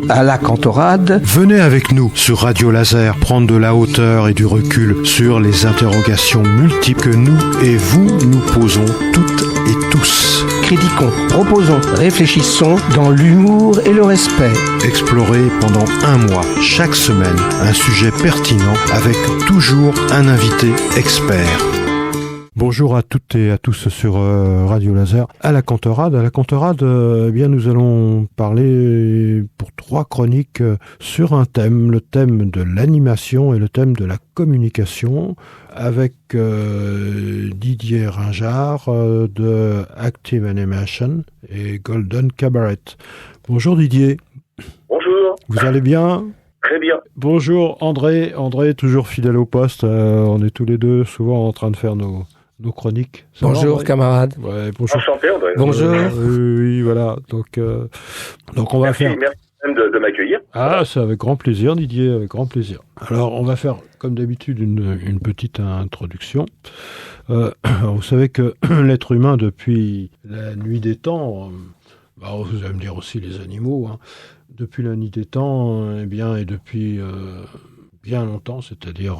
à la Cantorade. Venez avec nous sur Radio Laser prendre de la hauteur et du recul sur les interrogations multiples que nous et vous nous posons toutes et tous. Critiquons, proposons, réfléchissons dans l'humour et le respect. Explorez pendant un mois, chaque semaine, un sujet pertinent avec toujours un invité expert. Bonjour à toutes et à tous sur Radio Laser. À la Cantorade, eh bien, nous allons parler pour 3 chroniques sur un thème, le thème de l'animation et le thème de la communication, avec Didier Ringard de Active Animation et Golden Cabaret. Bonjour Didier. Bonjour. Vous allez bien ? Très bien. Bonjour André, toujours fidèle au poste. On est tous les deux souvent en train de faire nos chroniques. Bonjour camarades. Ouais, bonjour. Enchanté André. Bonjour. Oui, voilà. Donc on va faire. Merci même de m'accueillir. Ah, c'est avec grand plaisir, Didier, avec grand plaisir. Alors, on va faire, comme d'habitude, une petite introduction. Vous savez que l'être humain, depuis la nuit des temps, vous allez me dire aussi les animaux, depuis la nuit des temps, et depuis bien longtemps, c'est-à-dire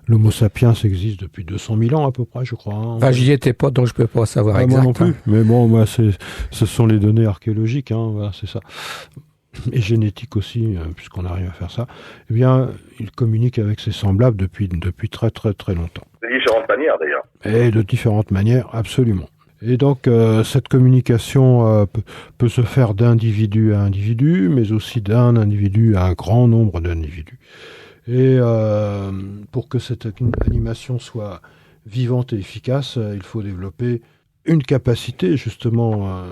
l'Homo sapiens existe depuis 200 000 ans à peu près, je crois. J'y étais pas, donc je peux pas savoir exact. Moi non plus, mais bon, ce sont les données archéologiques, voilà, c'est ça. Et génétique aussi, puisqu'on arrive à faire ça. Eh bien, il communique avec ses semblables depuis très très très longtemps. De différentes manières d'ailleurs. Et de différentes manières, absolument. Et donc, cette communication peut se faire d'individu à individu, mais aussi d'un individu à un grand nombre d'individus. Et pour que cette animation soit vivante et efficace, il faut développer une capacité justement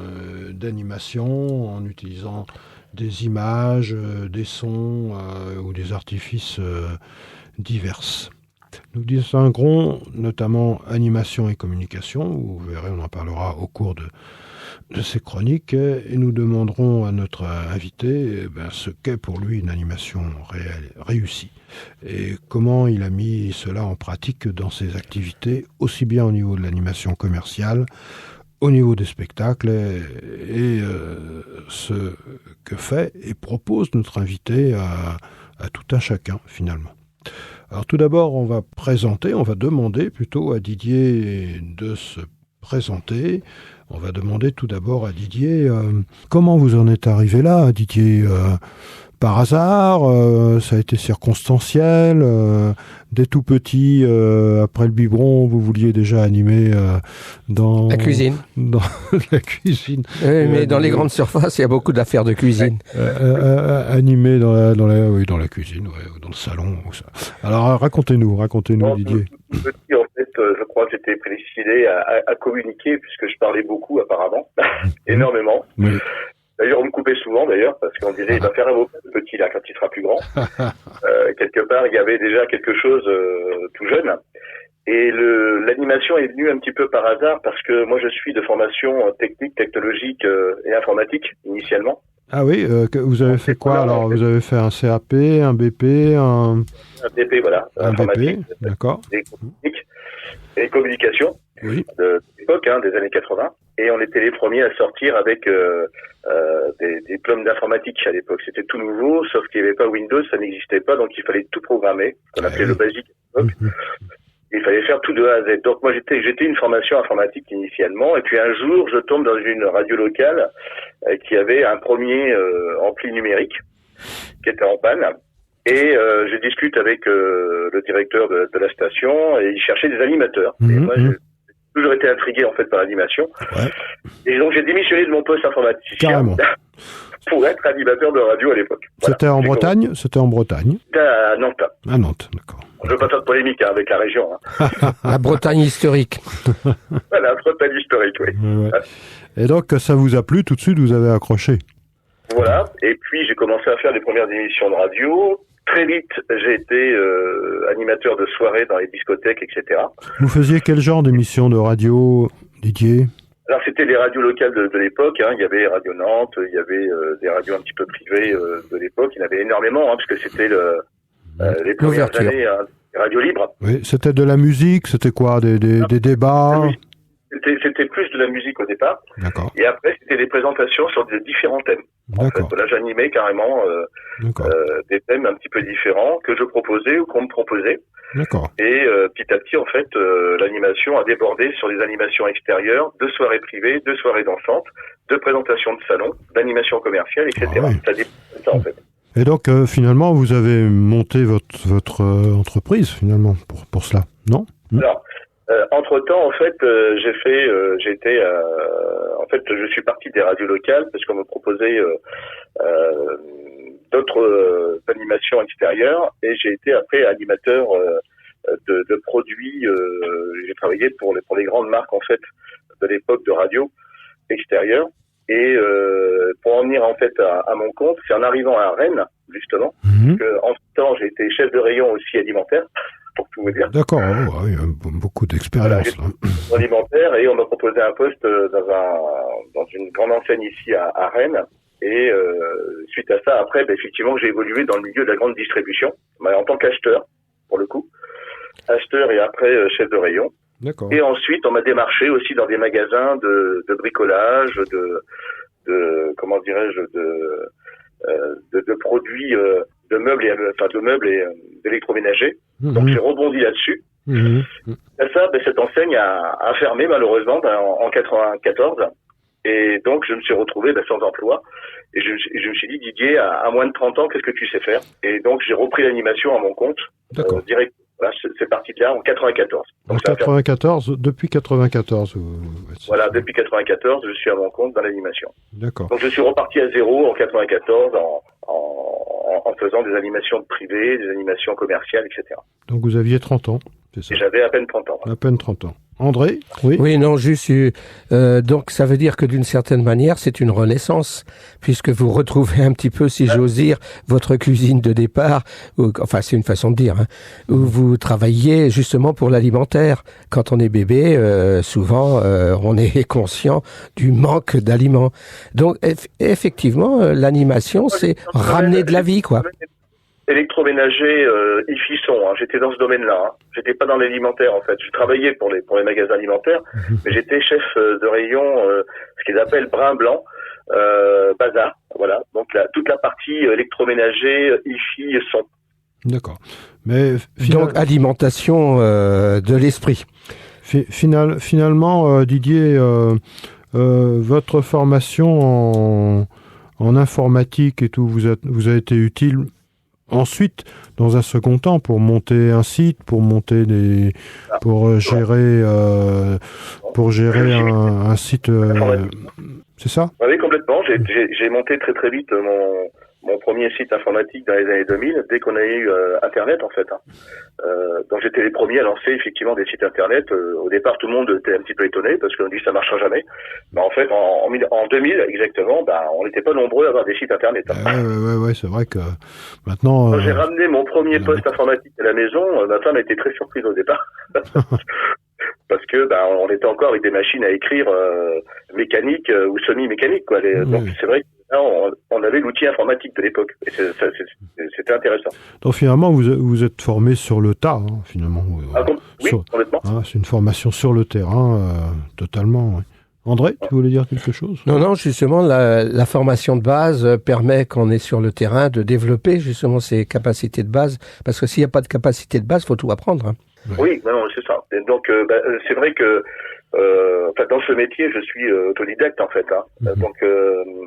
d'animation en utilisant des images, des sons ou des artifices divers. Nous distinguerons notamment animation et communication. Vous verrez, on en parlera au cours de ces chroniques, et nous demanderons à notre invité ce qu'est pour lui une animation réussie et comment il a mis cela en pratique dans ses activités, aussi bien au niveau de l'animation commerciale, au niveau des spectacles, et ce que fait et propose notre invité à tout un chacun finalement. Alors tout d'abord, on va demander plutôt à Didier de se présenter. On va demander tout d'abord à Didier comment vous en êtes arrivé là, Didier. Par hasard, ça a été circonstanciel. Dès tout petit, après le biberon, vous vouliez déjà animer dans la cuisine. Dans la cuisine. Mais dans les grandes surfaces, il y a beaucoup d'affaires de cuisine. Animer dans la cuisine, dans le salon. Ou ça. Alors racontez-nous, Didier. Petit, en fait, je crois que j'étais prédestiné à communiquer puisque je parlais beaucoup apparemment, énormément. Oui. D'ailleurs, on me coupait souvent, parce qu'on disait, il va faire avocat le petit, là, quand il sera plus grand. Quelque part, il y avait déjà quelque chose tout jeune. Et l'animation est venue un petit peu par hasard, parce que moi, je suis de formation technique, technologique et informatique, initialement. Ah oui, vous avez fait quoi, alors? Vous avez fait un CAP, un BP, un BP, voilà. Un BP, d'accord. Et communication. Oui. De l'époque, des années 80. Et on était les premiers à sortir avec des diplômes d'informatique à l'époque. C'était tout nouveau, sauf qu'il n'y avait pas Windows, ça n'existait pas, donc il fallait tout programmer, qu'on appelait le basique à l'époque. Il fallait faire tout de A à Z. Donc moi j'étais une formation informatique initialement, et puis un jour je tombe dans une radio locale qui avait un premier ampli numérique qui était en panne. Et je discute avec le directeur de la station, et il cherchait des animateurs. Et moi j'ai toujours été intrigué en fait par l'animation. Ouais. Et donc j'ai démissionné de mon poste informaticien. Carrément. Pour être animateur de radio à l'époque. Voilà. C'était en Bretagne. C'était à Nantes. À Nantes, d'accord. Je ne veux pas faire de polémique avec la région. La Bretagne historique. Voilà, la Bretagne historique, oui. Ouais. Et donc ça vous a plu, tout de suite vous avez accroché. Voilà, et puis j'ai commencé à faire les premières émissions de radio. Très vite, j'ai été animateur de soirées dans les discothèques, etc. Vous faisiez quel genre d'émission de radio, Didier ? Alors c'était les radios locales de l'époque, il y avait Radio Nantes, il y avait des radios un petit peu privées de l'époque, il y en avait énormément, parce que c'était les premières années, radio libre. Oui, c'était de la musique, c'était quoi, des débats? C'était plus de la musique au départ. D'accord. Et après, c'était des présentations sur des différents thèmes. D'accord. En fait, là, j'animais carrément des thèmes un petit peu différents que je proposais ou qu'on me proposait. D'accord. Et petit à petit, en fait, l'animation a débordé sur des animations extérieures, de soirées privées, de soirées dansantes, de présentations de salons, d'animations commerciales, etc. Ah, oui. Ça dépend de ça, en fait. Et donc, finalement, vous avez monté votre entreprise, finalement, pour cela, non? Alors, entre-temps, en fait, je suis parti des radios locales parce qu'on me proposait d'autres animations extérieures et j'ai été après animateur de produits. J'ai travaillé pour les grandes marques, en fait, de l'époque de radio extérieure. Et pour en venir en fait à mon compte, c'est en arrivant à Rennes, justement, que en ce temps j'ai été chef de rayon aussi alimentaire, pour tout vous dire. D'accord, oui, beaucoup d'expérience. Voilà, alimentaire, et on m'a proposé un poste dans une grande enseigne ici à Rennes. Et suite à ça, après, effectivement, j'ai évolué dans le milieu de la grande distribution, en tant qu'acheteur, pour le coup. Acheteur et après chef de rayon. D'accord. Et ensuite, on m'a démarché aussi dans des magasins de bricolage, de produits, de meubles et d'électroménagers. Donc j'ai rebondi là-dessus. Et ça, cette enseigne a fermé malheureusement en 94. Et donc je me suis retrouvé sans emploi. Et je me suis dit, Didier, à moins de 30 ans, qu'est-ce que tu sais faire? Et donc j'ai repris l'animation à mon compte, direct. Voilà, c'est parti de là en 94. Donc, en 94, depuis 94. Voilà, depuis 94, je suis à mon compte dans l'animation. D'accord. Donc je suis reparti à zéro en 94 en faisant des animations privées, des animations commerciales, etc. Donc vous aviez 30 ans, c'est ça? Et j'avais à peine 30 ans. À peine 30 ans. André? Oui. Oui, non, juste, donc ça veut dire que d'une certaine manière, c'est une renaissance, puisque vous retrouvez un petit peu, si j'ose dire, votre cuisine de départ, enfin c'est une façon de dire, où vous travailliez justement pour l'alimentaire. Quand on est bébé, souvent, on est conscient du manque d'aliments. Donc, effectivement, l'animation, c'est ramener de la vie, quoi. Électroménager, IFI son, j'étais dans ce domaine-là. J'étais pas dans l'alimentaire en fait. Je travaillais pour les magasins alimentaires, mais j'étais chef de rayon, ce qu'ils appellent brun blanc, bazar. Voilà. Donc toute la partie électroménager, IFI son. D'accord. Mais donc alimentation de l'esprit. Finalement, Didier, votre formation en informatique et tout vous a été utile. Ensuite, dans un second temps, pour monter un site, pour gérer un site, c'est ça? Oui, complètement. J'ai monté très très vite mon premier site informatique dans les années 2000, dès qu'on a eu Internet en fait. Donc j'étais les premiers à lancer effectivement des sites Internet. Au départ, tout le monde était un petit peu étonné parce qu'on dit ça marchera jamais. Mais en fait, en 2000 exactement, on n'était pas nombreux à avoir des sites Internet. Ouais, c'est vrai que maintenant. Quand j'ai ramené mon premier poste informatique à la maison, ma femme a été très surprise au départ. Parce que on était encore avec des machines à écrire mécaniques ou semi-mécaniques quoi. Donc c'est vrai que là, on avait l'outil informatique de l'époque et c'était intéressant. Donc finalement vous êtes formé sur le tas finalement. Oui, complètement. C'est une formation sur le terrain totalement. Oui. André, tu voulais dire quelque chose? Non, justement, la formation de base permet, quand on est sur le terrain, de développer justement ses capacités de base, parce que s'il n'y a pas de capacité de base, il faut tout apprendre. Oui, non, c'est ça. Et donc, c'est vrai que dans ce métier, je suis autodidacte en fait. Donc,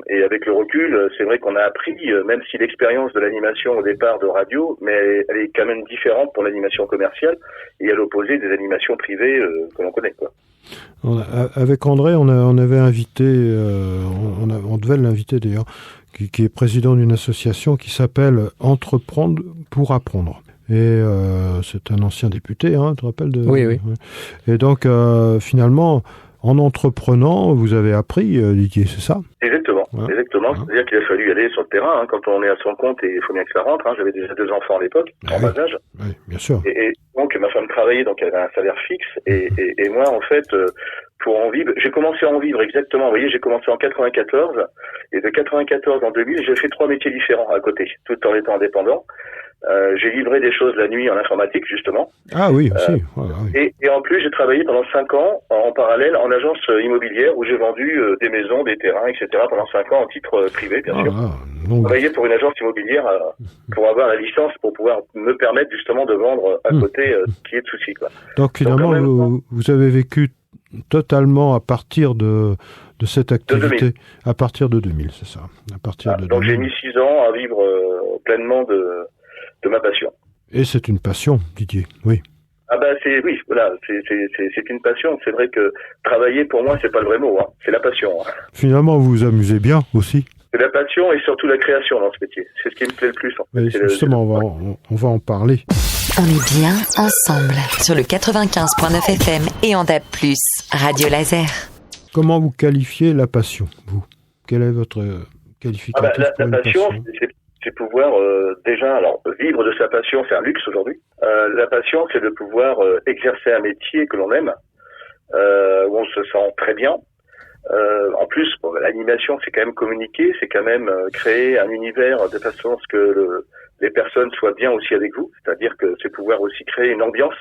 et avec le recul, c'est vrai qu'on a appris, même si l'expérience de l'animation au départ de radio, mais elle est quand même différente pour l'animation commerciale et à l'opposé des animations privées que l'on connaît, quoi. Avec André, on avait invité, on devait l'inviter d'ailleurs, qui est président d'une association qui s'appelle Entreprendre pour apprendre. Et c'est un ancien député, tu te rappelles de... Oui. Et donc, finalement, en entreprenant, vous avez appris, Didier, c'est ça? Exactement. C'est-à-dire qu'il a fallu aller sur le terrain. Quand on est à son compte, et il faut bien que ça rentre. J'avais déjà 2 enfants à l'époque, en bas âge. Oui, bien sûr. Et donc, ma femme travaillait, donc elle avait un salaire fixe. Et moi, en fait, pour en vivre, j'ai commencé à en vivre exactement. Vous voyez, j'ai commencé en 94. Et de 94 en 2000, j'ai fait 3 métiers différents à côté, tout en étant indépendant. J'ai livré des choses la nuit en informatique, justement. Ah oui, aussi. Voilà, oui. Et en plus, j'ai travaillé pendant 5 ans en parallèle en agence immobilière où j'ai vendu des maisons, des terrains, etc. pendant 5 ans en titre privé, bien sûr. J'ai travaillé pour une agence immobilière pour avoir la licence pour pouvoir me permettre justement de vendre à côté ce qui est de souci, quoi. Donc finalement, vous avez vécu totalement à partir de cette activité, à partir de 2000, c'est ça. À partir de donc 2000. j'ai mis 6 ans à vivre pleinement de ma passion. Et c'est une passion, Didier, oui. Ah ben c'est une passion. C'est vrai que travailler pour moi c'est pas le vrai mot, hein. C'est la passion. Hein. Finalement, vous vous amusez bien aussi. C'est la passion et surtout la création dans ce métier. C'est ce qui me plaît le plus. En fait. Justement, on va en parler. On est bien ensemble sur le 95.9 FM et en DAB+, Radio Laser. Comment vous qualifiez la passion, vous? Quel est votre qualificatif pour la une passion, passion? c'est pouvoir déjà, alors vivre de sa passion, c'est un luxe aujourd'hui. La passion, c'est de pouvoir exercer un métier que l'on aime, où on se sent très bien. En plus, l'animation, c'est quand même communiquer, c'est quand même créer un univers de façon à ce que les personnes soient bien aussi avec vous. C'est-à-dire que c'est pouvoir aussi créer une ambiance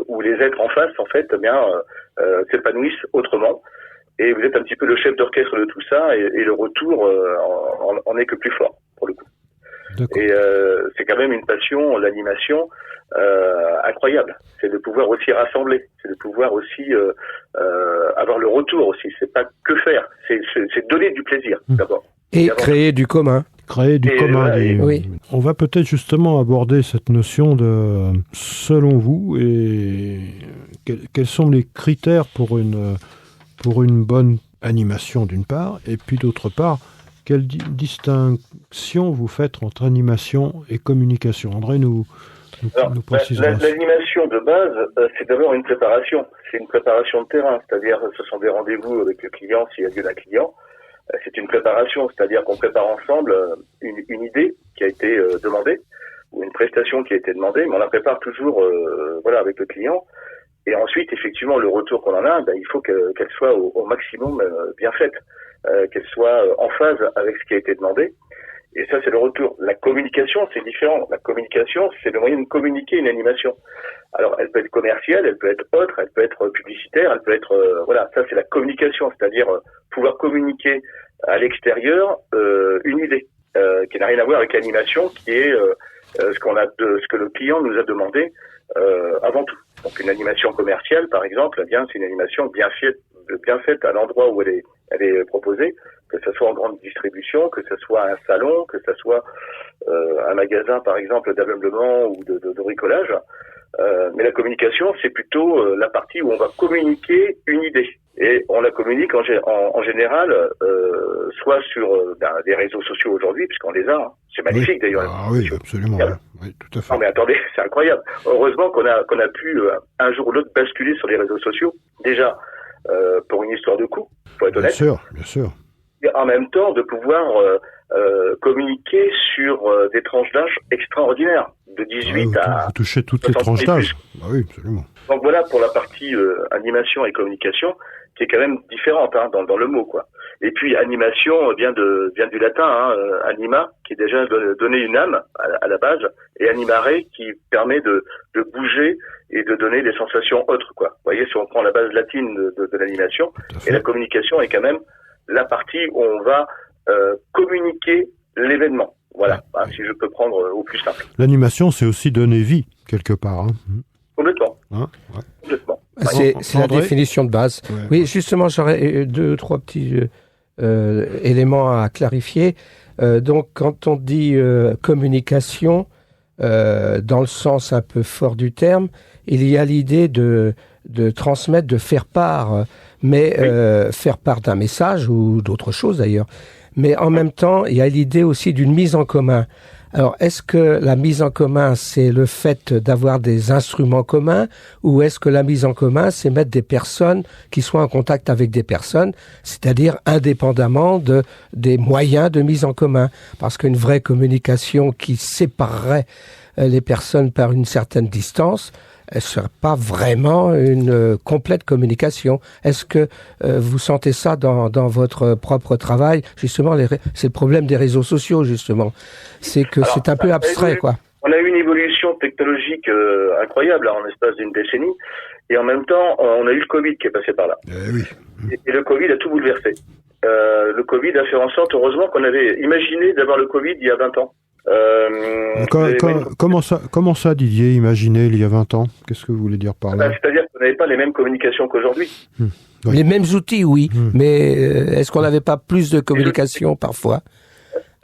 où les êtres en face, en fait, s'épanouissent autrement. Et vous êtes un petit peu le chef d'orchestre de tout ça, et le retour en est que plus fort, pour le coup. D'accord. Et c'est quand même une passion, l'animation, incroyable. C'est de pouvoir aussi rassembler, c'est de pouvoir aussi avoir le retour aussi. C'est pas que faire, c'est donner du plaisir, d'abord. Et créer du commun. Créer du commun. Oui. On va peut-être justement aborder cette notion de, selon vous, et quels sont les critères pour une bonne animation d'une part, et puis d'autre part, quelle distinction vous faites entre animation et communication? André nous précisera. L'animation de base, c'est d'abord une préparation. C'est une préparation de terrain, c'est-à-dire ce sont des rendez-vous avec le client s'il y a lieu d'un client. C'est une préparation, c'est-à-dire qu'on prépare ensemble une idée qui a été demandée, ou une prestation qui a été demandée, mais on la prépare toujours avec le client. Et ensuite, effectivement, le retour qu'on en a, il faut qu'elle soit au maximum bien faite, qu'elle soit en phase avec ce qui a été demandé. Et ça, c'est le retour. La communication, c'est différent. La communication, c'est le moyen de communiquer une animation. Alors, elle peut être commerciale, elle peut être autre, elle peut être publicitaire, elle peut être... ça, c'est la communication, c'est-à-dire pouvoir communiquer à l'extérieur une idée qui n'a rien à voir avec l'animation, qui est ce que le client nous a demandé avant tout. Donc, une animation commerciale, par exemple, c'est une animation bien faite à l'endroit où elle est proposée, que ce soit en grande distribution, que ce soit un salon, que ce soit un magasin, par exemple, d'ameublement ou de bricolage. Mais la communication, c'est plutôt la partie où on va communiquer une idée. Et on la communique en général, soit sur des réseaux sociaux aujourd'hui, puisqu'on les a. Hein. C'est magnifique d'ailleurs. Ah oui, absolument. Oui, tout à fait. Non mais attendez, c'est incroyable. Heureusement qu'on a pu un jour ou l'autre basculer sur les réseaux sociaux. Déjà pour une histoire de coût, pour être honnête. Bien sûr. Et en même temps de pouvoir communiquer sur des tranches d'âge extraordinaires, de 18 à... Vous touchez toutes les tranches d'âge. Ah oui, absolument. Donc voilà pour la partie animation et communication, qui est quand même différente dans le mot, quoi. Et puis animation vient du latin, anima, qui est déjà donner une âme à la base, et animare, qui permet de bouger et de donner des sensations autres, quoi. Vous voyez, si on prend la base latine de l'animation, et la communication est quand même la partie où on va communiquer l'événement. Voilà, si je peux prendre au plus simple. L'animation, c'est aussi donner vie, quelque part. Complètement. Complètement. C'est la définition de base. Ouais. Oui, justement, j'aurais 2-3 petits éléments à clarifier. Donc, quand on dit communication, dans le sens un peu fort du terme, il y a l'idée de transmettre, de faire part, mais faire part d'un message ou d'autre chose d'ailleurs. Mais en même temps, il y a l'idée aussi d'une mise en commun. Alors, est-ce que la mise en commun, c'est le fait d'avoir des instruments communs, ou est-ce que la mise en commun, c'est mettre des personnes qui soient en contact avec des personnes, c'est-à-dire indépendamment des moyens de mise en commun? Parce qu'une vraie communication qui séparerait les personnes par une certaine distance, ne serait pas vraiment une complète communication. Est-ce que vous sentez ça dans votre propre travail? Justement, c'est le problème des réseaux sociaux, justement. C'est que c'est un peu abstrait, quoi. On a eu une évolution technologique incroyable en l'espace d'une décennie, et en même temps, on a eu le Covid qui est passé par là. Oui. Et le Covid a tout bouleversé. Le Covid a fait en sorte, heureusement, qu'on avait imaginé d'avoir le Covid il y a 20 ans. Comment ça, Didier, imaginer il y a 20 ans? Qu'est-ce que vous voulez dire par là? C'est-à-dire qu'on n'avait pas les mêmes communications qu'aujourd'hui. Oui. Les mêmes outils, oui, mais est-ce qu'on n'avait pas plus de communication parfois?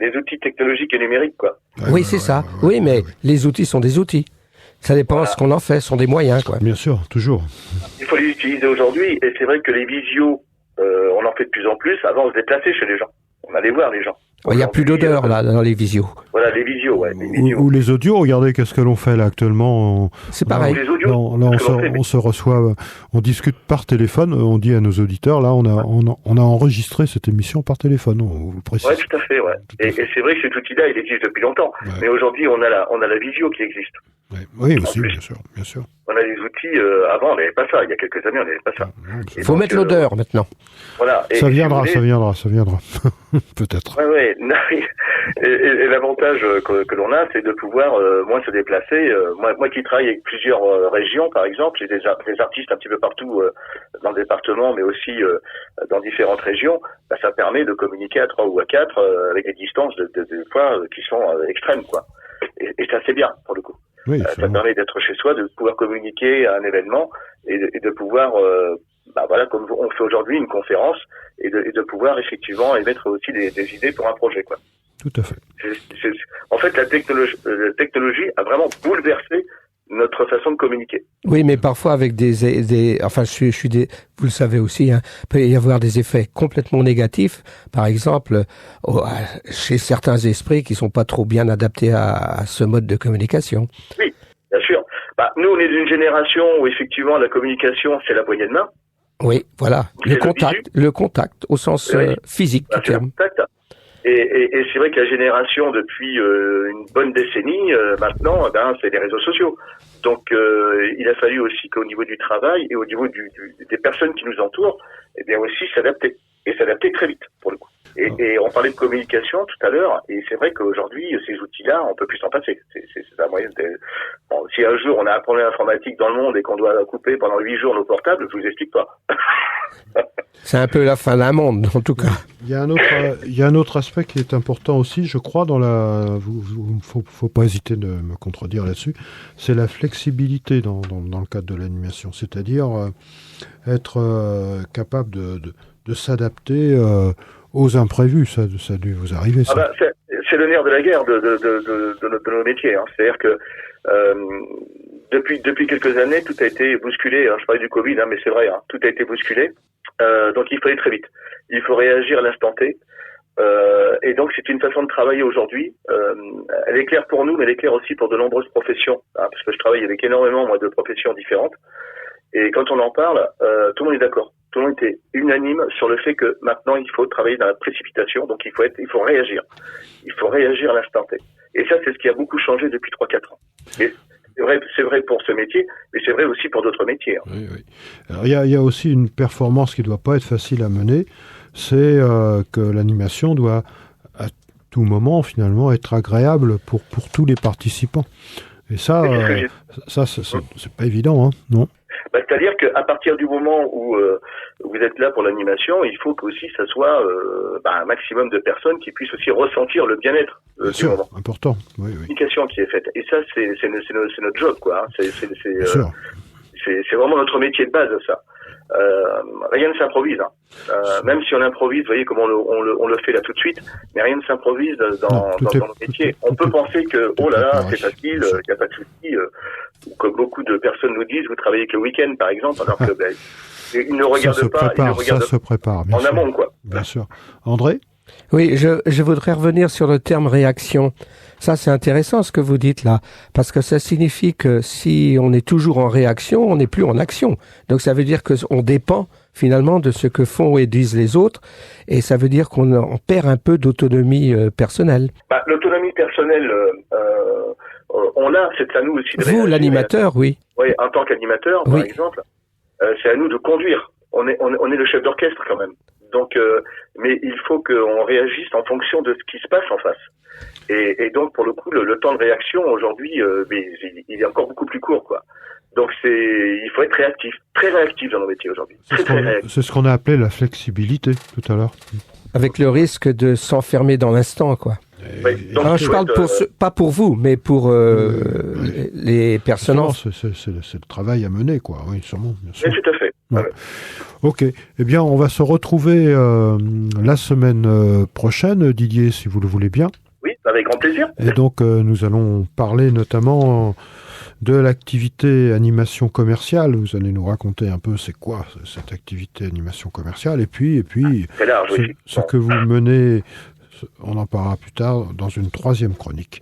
Les outils technologiques et numériques, quoi. Oui, c'est ça. Oui, mais les outils sont des outils. Ça dépend de ce qu'on en fait, ce sont des moyens, quoi. Bien sûr, toujours. Il faut les utiliser aujourd'hui, et c'est vrai que les visios, on en fait de plus en plus. Avant, on se déplaçait chez les gens. On allait voir les gens. Il n'y a plus d'odeur, là, dans les visios. Voilà, les visios, ouais. Ou les audios, regardez qu'est-ce que l'on fait là actuellement. C'est pareil. Les audios, on se reçoit, on discute par téléphone, on dit à nos auditeurs, là, on a enregistré cette émission par téléphone, on vous précise. Ouais, tout à fait, ouais. Et c'est vrai que cet outil-là, il existe depuis longtemps. Ouais. Mais aujourd'hui, on a la visio qui existe. Ouais. Oui, aussi, bien sûr. On a des outils, avant, on n'avait pas ça. Il y a quelques années, on n'avait pas ça. Il faut mettre l'odeur, maintenant. Voilà. Et ça viendra. Peut-être. Ouais. Et l'avantage que l'on a, c'est de pouvoir moins se déplacer. Moi qui travaille avec plusieurs régions, par exemple, j'ai des artistes un petit peu partout dans le département, mais aussi dans différentes régions. Bah, ça permet de communiquer à 3 ou à 4 avec des distances de fois qui sont extrêmes, quoi. Et ça, c'est bien, pour le coup. Oui, ça permet d'être chez soi, de pouvoir communiquer à un événement et de pouvoir, comme on fait aujourd'hui, une conférence et de pouvoir effectivement émettre aussi des idées pour un projet, quoi. Tout à fait. En fait, la technologie a vraiment bouleversé notre façon de communiquer. Oui, mais parfois avec vous le savez aussi, hein, il peut y avoir des effets complètement négatifs. Par exemple, chez certains esprits qui sont pas trop bien adaptés à ce mode de communication. Oui, bien sûr. Nous, on est d'une génération où effectivement la communication, c'est la poignée de main. Oui, voilà. Le contact au sens physique du terme. Et c'est vrai que la génération, depuis une bonne décennie, maintenant, c'est les réseaux sociaux. Donc, il a fallu aussi qu'au niveau du travail et au niveau des personnes qui nous entourent, aussi s'adapter. Et s'adapter très vite, pour le coup. Et on parlait de communication tout à l'heure, et c'est vrai qu'aujourd'hui, ces outils-là, on peut plus s'en passer. C'est la moyenne. Si un jour on a un problème informatique dans le monde et qu'on doit couper pendant 8 jours nos portables, je vous explique pas. C'est un peu la fin d'un monde, en tout cas. Il y a un autre aspect qui est important aussi, je crois, faut pas hésiter de me contredire là-dessus, c'est la flexibilité dans le cadre de l'animation, c'est-à-dire être capable de s'adapter aux imprévus. Ça a dû vous arriver, ça. C'est le nerf de la guerre de nos métiers. Hein. C'est-à-dire que depuis quelques années, tout a été bousculé. Je parlais du Covid, mais c'est vrai, tout a été bousculé. Donc il faut aller très vite. Il faut réagir à l'instant T. Et donc c'est une façon de travailler aujourd'hui. Elle est claire pour nous, mais elle est claire aussi pour de nombreuses professions. Parce que je travaille avec énormément de professions différentes. Et quand on en parle, tout le monde est d'accord. Tout le monde était unanime sur le fait que maintenant il faut travailler dans la précipitation, donc il faut réagir. Il faut réagir à l'instant T. Et ça, c'est ce qui a beaucoup changé depuis 3-4 ans. Et c'est vrai pour ce métier, mais c'est vrai aussi pour d'autres métiers. Oui. Alors, il y a aussi une performance qui ne doit pas être facile à mener, c'est que l'animation doit à tout moment finalement être agréable pour tous les participants. Et ça, c'est pas évident, non? C'est-à-dire qu'à partir du moment où vous êtes là pour l'animation, il faut que aussi ça soit un maximum de personnes qui puissent aussi ressentir le bien-être du moment. Important. Oui. Communication qui est faite. Et ça, c'est notre job, quoi. C'est vraiment notre métier de base, ça. Rien ne s'improvise. Même si on improvise, vous voyez comment on le fait là tout de suite, mais rien ne s'improvise dans notre métier. On peut penser que c'est facile, il n'y a pas de souci. Comme beaucoup de personnes nous disent, vous travaillez que le week-end, par exemple, alors que ils ne regardent pas. Ça se prépare. En amont, quoi. Bien sûr. André ? Oui, je voudrais revenir sur le terme réaction. Ça, c'est intéressant ce que vous dites là, parce que ça signifie que si on est toujours en réaction, on n'est plus en action. Donc ça veut dire qu'on dépend finalement de ce que font et disent les autres, et ça veut dire qu'on perd un peu d'autonomie personnelle. L'autonomie personnelle, c'est à nous aussi de Vous, réagir. l'animateur, oui. Oui, en tant qu'animateur, Oui. par exemple, c'est à nous de conduire. On est le chef d'orchestre quand même. Donc, mais il faut qu'on réagisse en fonction de ce qui se passe en face. Et donc, pour le coup, le temps de réaction aujourd'hui, il est encore beaucoup plus court, quoi. Donc, il faut être réactif, très réactif dans nos métiers aujourd'hui. Très réactif. C'est ce qu'on a appelé la flexibilité tout à l'heure. Avec le risque de s'enfermer dans l'instant, quoi. Oui, donc, Alors, je parle pas pour vous, mais pour les personnes. C'est le travail à mener, quoi. Oui, sûrement. Bien sûr. Oui, tout à fait. Ouais. Ouais. Ok. Eh bien, on va se retrouver la semaine prochaine, Didier, si vous le voulez bien. Oui, avec grand plaisir. Et donc, nous allons parler notamment de l'activité animation commerciale. Vous allez nous raconter un peu c'est quoi cette activité animation commerciale. Et puis C'est large, oui. ce que vous menez, on en parlera plus tard dans une troisième chronique.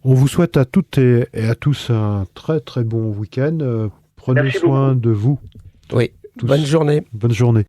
On vous souhaite à toutes et à tous un très très bon week-end. Prenez Merci soin beaucoup. de vous. Oui. Tous. Bonne journée. Bonne journée.